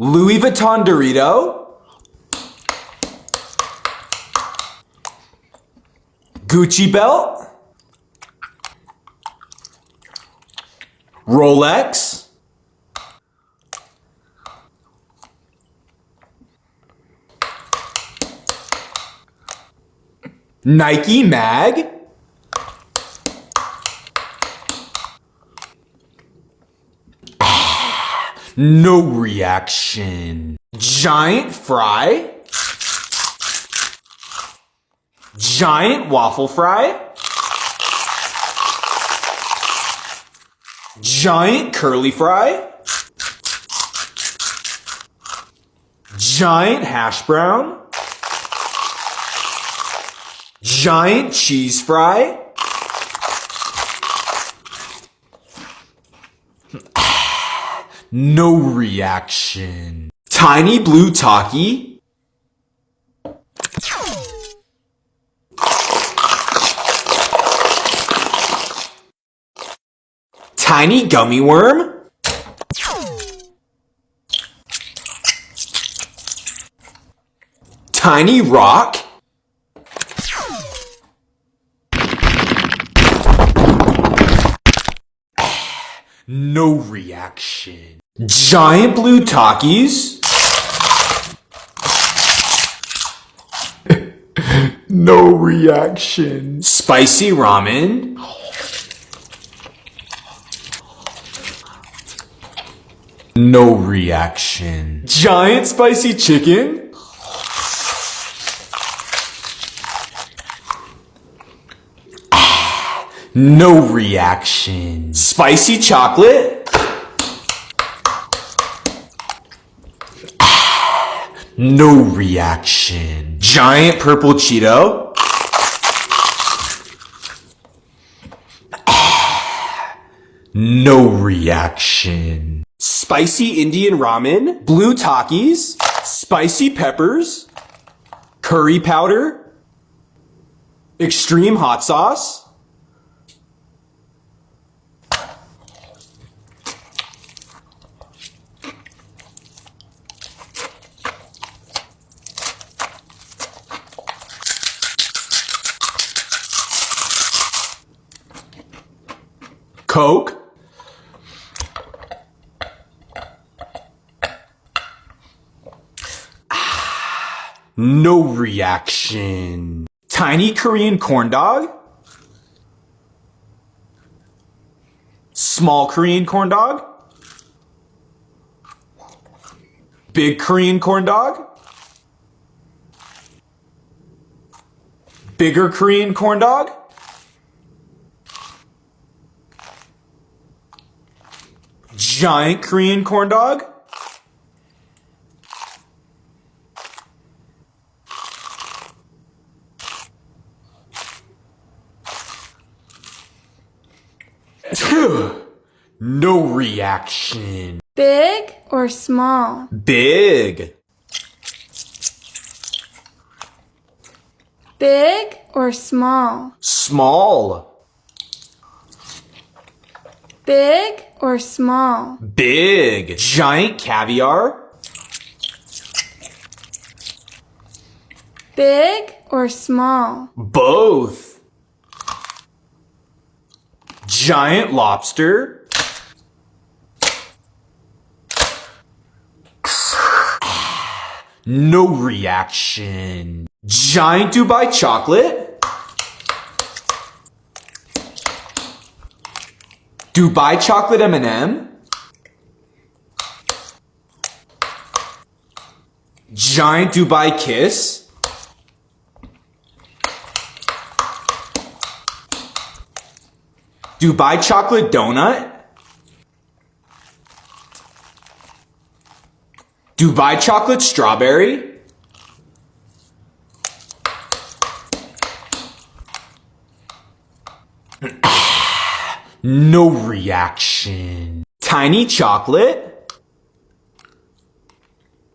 Louis Vuitton Dorito, Gucci belt, Rolex, Nike mag, no reaction. Giant fry, giant waffle fry, giant curly fry, giant hash brown, giant cheese fry, no reaction. Tiny blue Taki, tiny gummy worm, tiny rock, no reaction. Giant blue Takis, no reaction. Spicy ramen, no reaction. Giant spicy chicken, no reaction. Spicy chocolate, no reaction. Giant purple Cheeto, no reaction. Spicy Indian ramen, blue Takis, spicy peppers, curry powder, extreme hot sauce, Coke, no reaction. Tiny Korean corn dog, small Korean corn dog, big Korean corn dog, bigger Korean corn dog, giant Korean corn dog, no reaction. Big or small? Big. Big or small? Small. Big or small? Big. Giant caviar, Big or small? both. Giant lobster, no reaction. Giant Dubai chocolate, Dubai chocolate M&M, giant Dubai kiss, Dubai chocolate donut, Dubai chocolate strawberry, no reaction. Tiny chocolate,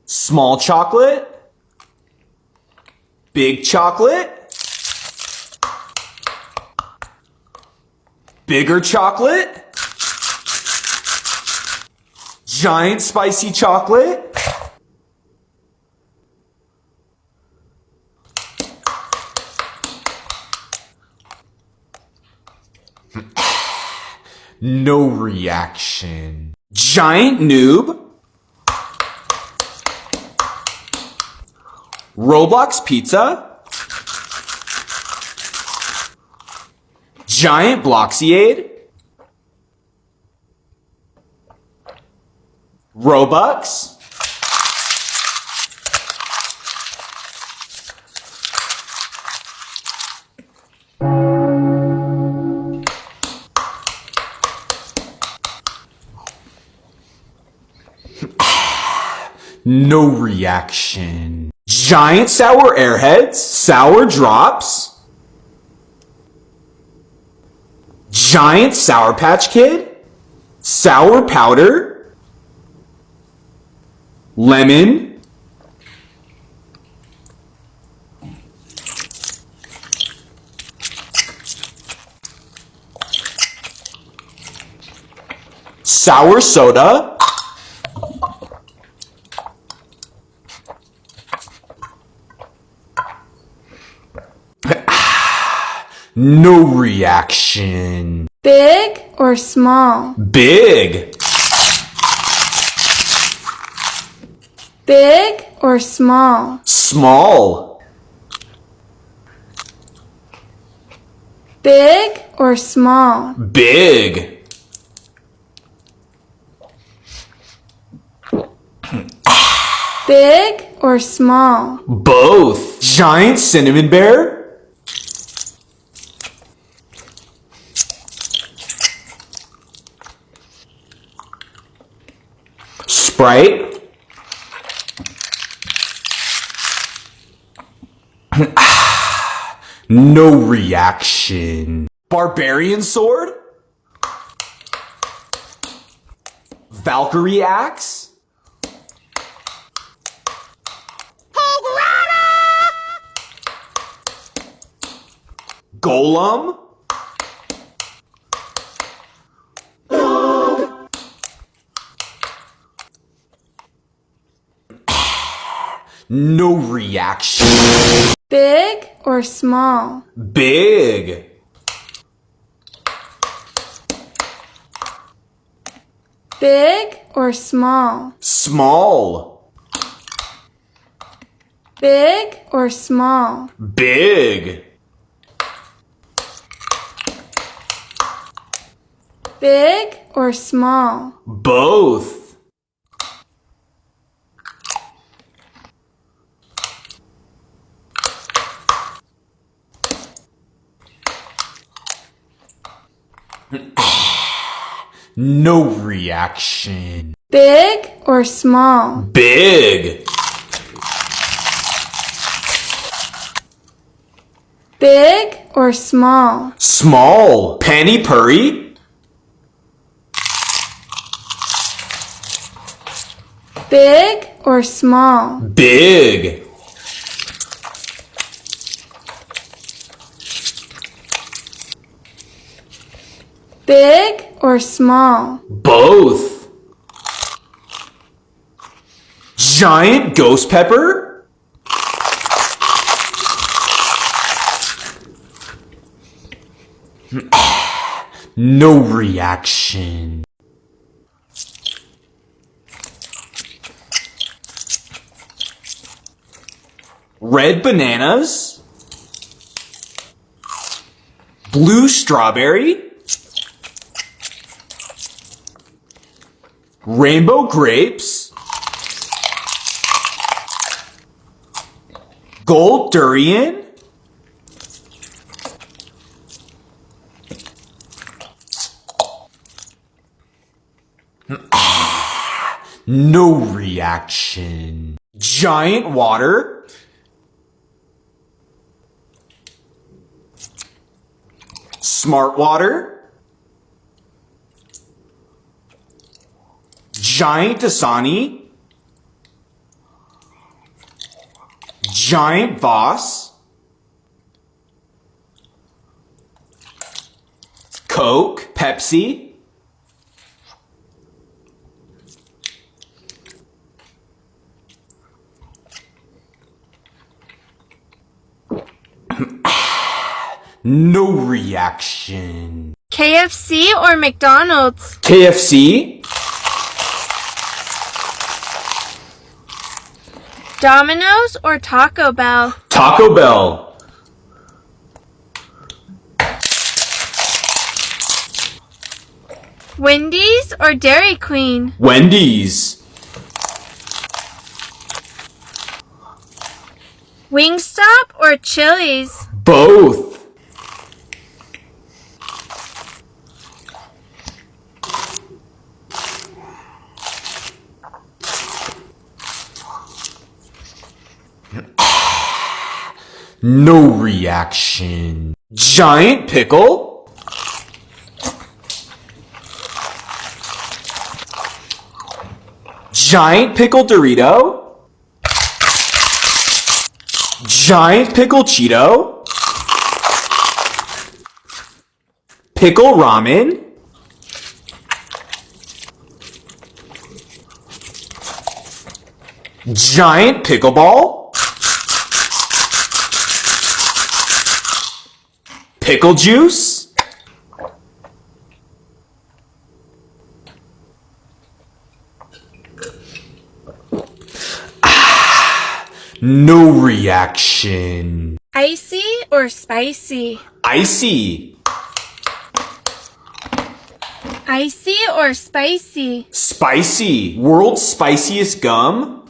small chocolate, big chocolate, bigger chocolate, giant spicy chocolate, No reaction. Giant noob. Roblox pizza. Giant Bloxiade. Robux. No reaction. Giant sour airheads, sour drops. Giant Sour Patch Kid, sour powder, lemon, sour soda, no reaction. Big or small? Big. Big or small? Small. Big or small? Big. Big or small? Both. Giant cinnamon bear. Sprite. No reaction. Barbarian sword. Valkyrie axe. Golem. No reaction. Big or small? Big. Big or small? Small. Big or small? Big. Big or small? Both. No reaction. Big or small? Big. Big or small? Small. Penny Purry. Big or small? Big. Big or small? Both. Giant ghost pepper. No reaction. Red bananas. Blue strawberry. Rainbow grapes. Gold durian. No reaction. Giant water. Smart water. Giant Dasani. Giant Voss. Coke. Pepsi. No reaction. KFC or McDonald's? KFC. Domino's or Taco Bell? Taco Bell. Wendy's or Dairy Queen? Wendy's. Wingstop or Chili's? Both. No reaction. Giant pickle. Giant pickle Dorito. Giant pickle Cheeto. Pickle ramen. Giant pickleball. Pickle juice. No reaction. Icy or spicy? Icy. Icy or spicy? Spicy. World's spiciest gum.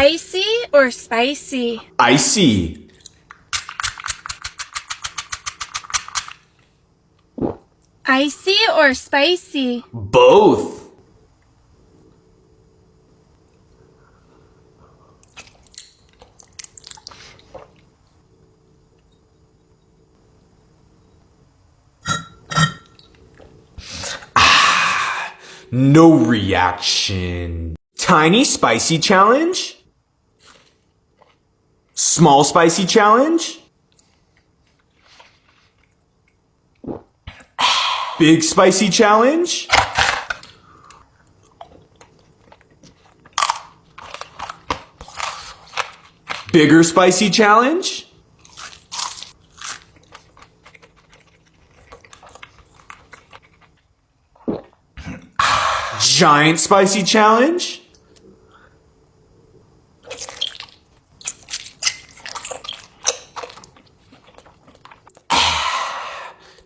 Icy or spicy? Icy. Icy or spicy? Both. No reaction. Tiny spicy challenge? Small spicy challenge? Big spicy challenge? Bigger spicy challenge? Giant spicy challenge?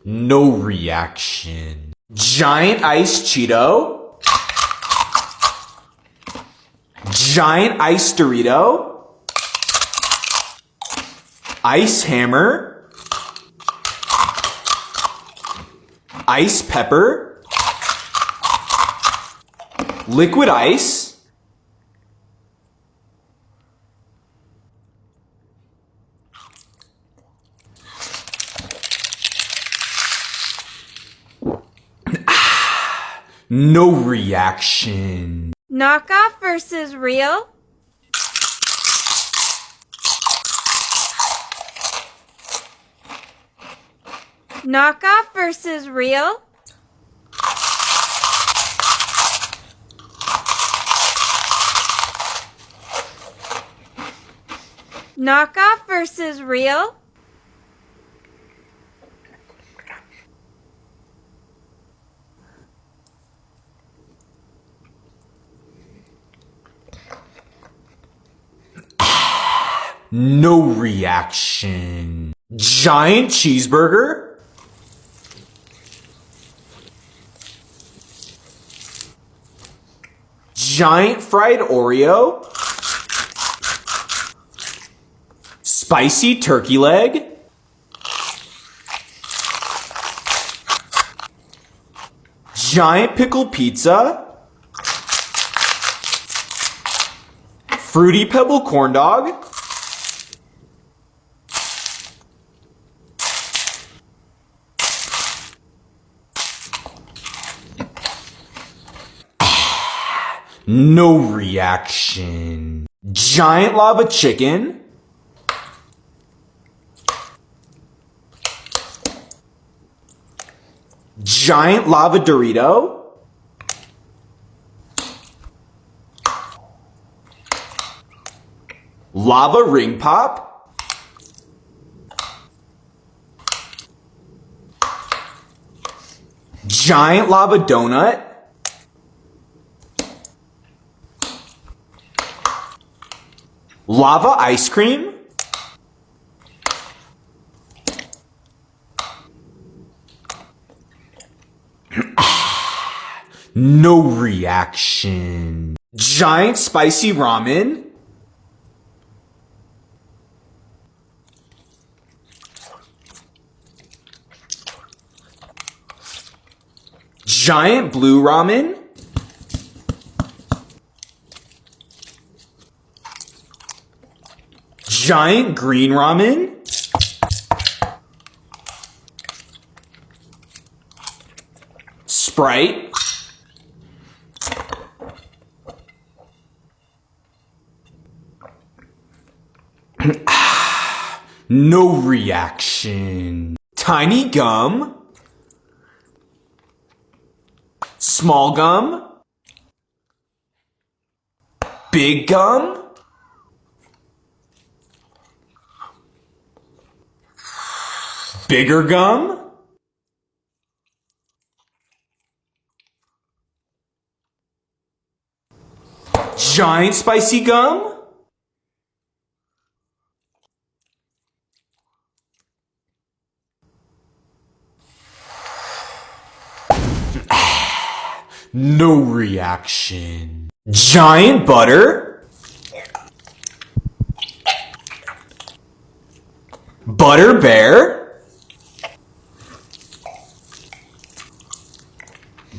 No reaction. Giant ice Cheeto? Giant ice Dorito? Ice hammer? Ice pepper? Liquid ice? No reaction. Knockoff versus real? Knockoff versus real? Knockoff versus real? No reaction. Giant cheeseburger? Giant fried Oreo? Spicy turkey leg? Giant pickle pizza? Fruity Pebble corn dog? No reaction. Giant lava chicken? Giant lava Dorito? Lava ring pop? Giant lava donut. Lava ice cream. No reaction. Giant spicy ramen. Giant blue ramen. Giant green ramen. Sprite. No reaction. Tiny gum. Small gum. Big gum. Bigger gum. Giant spicy gum. No reaction. Giant butter. Butter bear.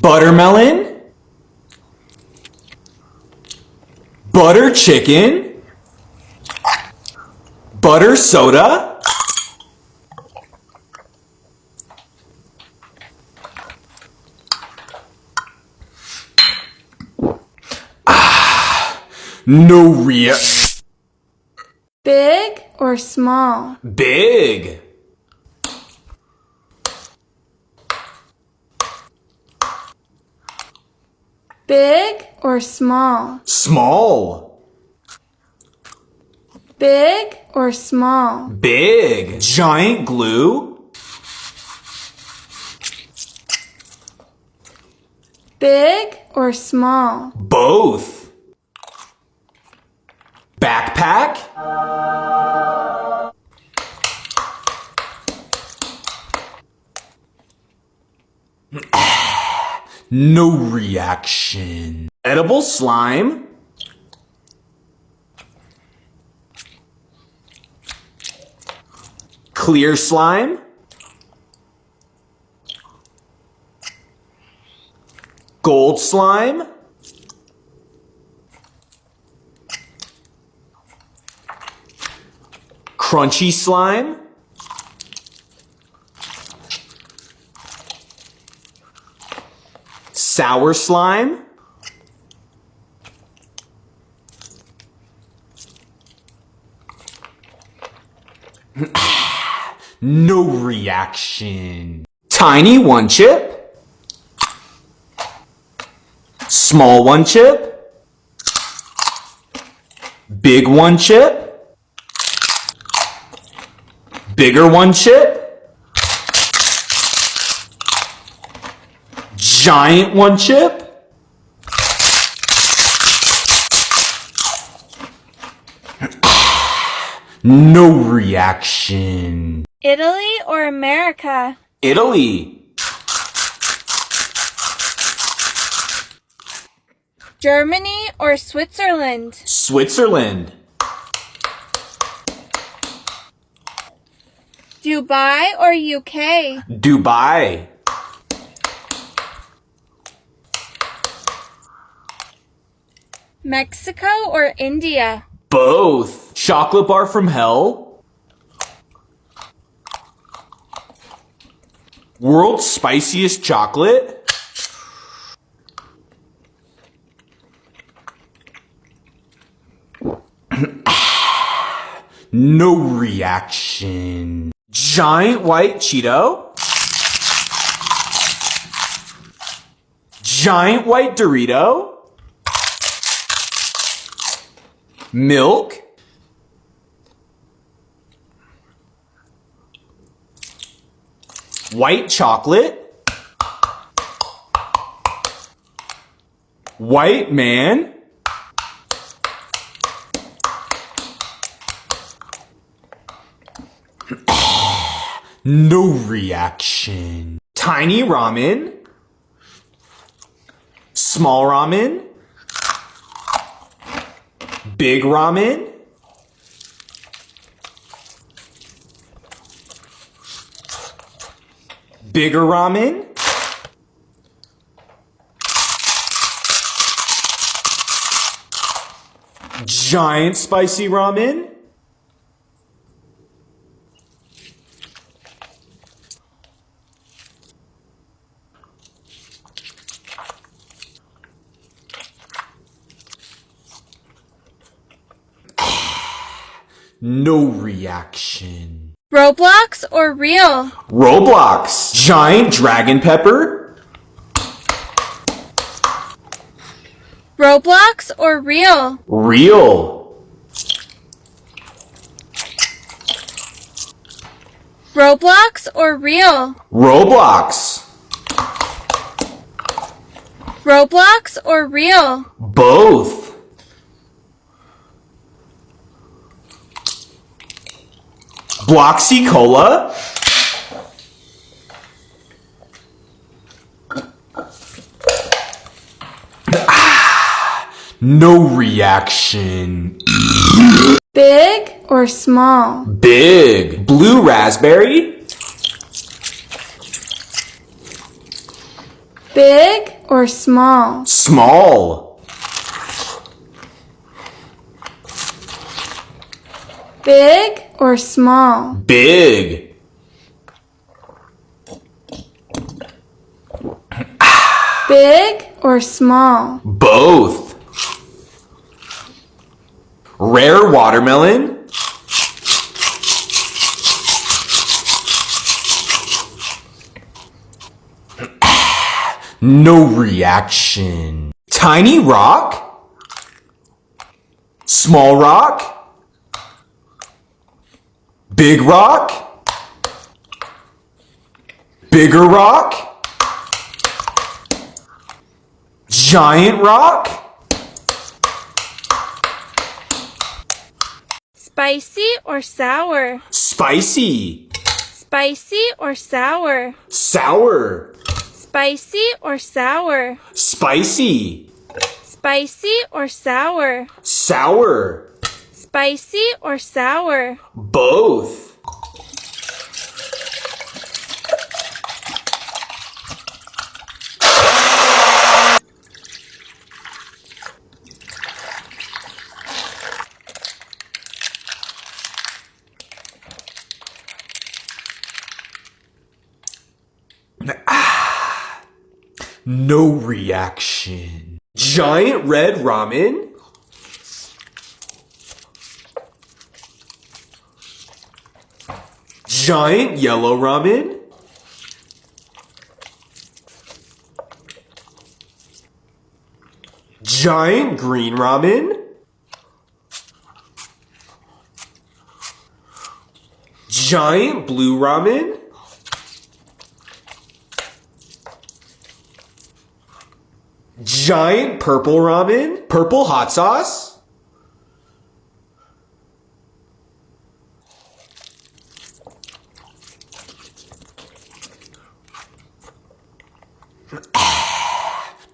Buttermelon. Butter chicken. Butter soda. No Big or small? Big. Big or small? Small. Big or small? Big. Giant glue. Big or small? Both. Backpack. No reaction. Edible slime. Clear slime. Gold slime. Crunchy slime. Sour slime. No reaction. Tiny one chip. Small one chip. Big one chip. Bigger one chip. Giant one chip. No reaction. Italy or America? Italy. Germany or Switzerland? Switzerland. Dubai or UK? Dubai. Mexico or India? Both. Chocolate bar from hell. World's spiciest chocolate. No reaction. Giant white Cheeto. Giant white Dorito. Milk. White chocolate. White man. No reaction. Tiny ramen. Small ramen. Big ramen. Bigger ramen. Giant spicy ramen. No reaction. Roblox or real? Roblox. Giant dragon pepper. Roblox or real? Real. Roblox or real? Roblox. Roblox or real? Both. Bloxy Cola. No reaction. Big or small? Big. Blue raspberry. Big or small? Small. Big or small? Big. Big or small? Both. Rare watermelon. No reaction. Tiny rock. Small rock. Big rock. Bigger rock. Giant rock. Spicy or sour? Spicy. Spicy or sour? Sour. Spicy or sour? Spicy. Spicy or sour? Sour. Spicy or sour? Both. No reaction. Giant red ramen. Giant yellow ramen. Giant green ramen. Giant blue ramen. Giant purple ramen. Purple hot sauce.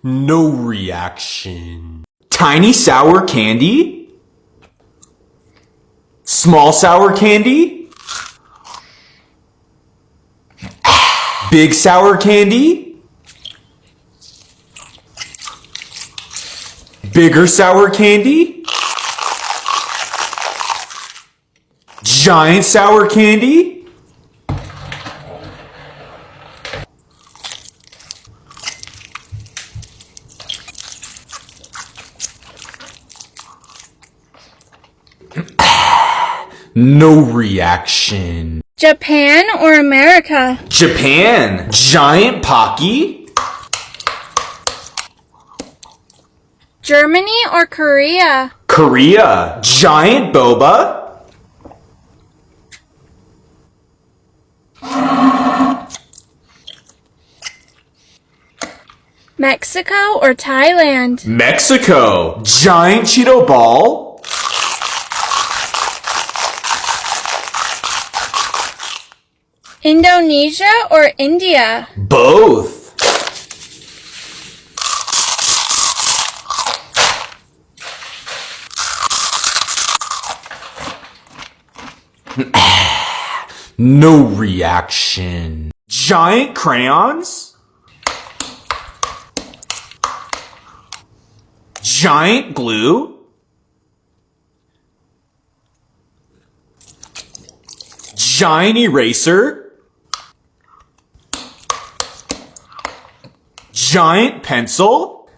No reaction. Tiny sour candy. Small sour candy. Big sour candy. Bigger sour candy. Giant sour candy. No reaction. Japan or America? Japan. Giant Pocky. Germany or Korea? Korea. Giant Boba. Mexico or Thailand? Mexico. Giant Cheeto ball. Indonesia or India? Both. No reaction. Giant crayons. Giant glue. Giant eraser. Giant pencil.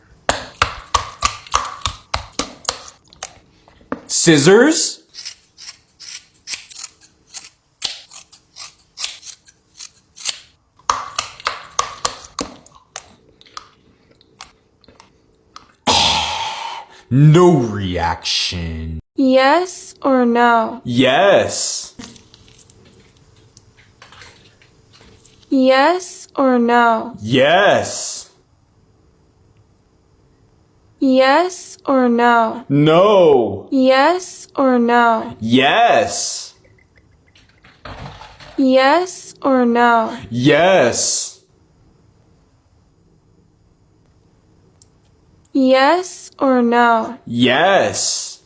Scissors. No reaction. Yes or no? Yes. Yes or no? Yes. Yes or no? No. Yes or no? Yes. Yes or no? Yes. Yes or no? Yes.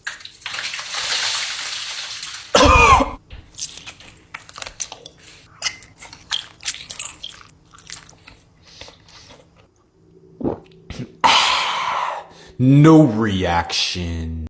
No reaction.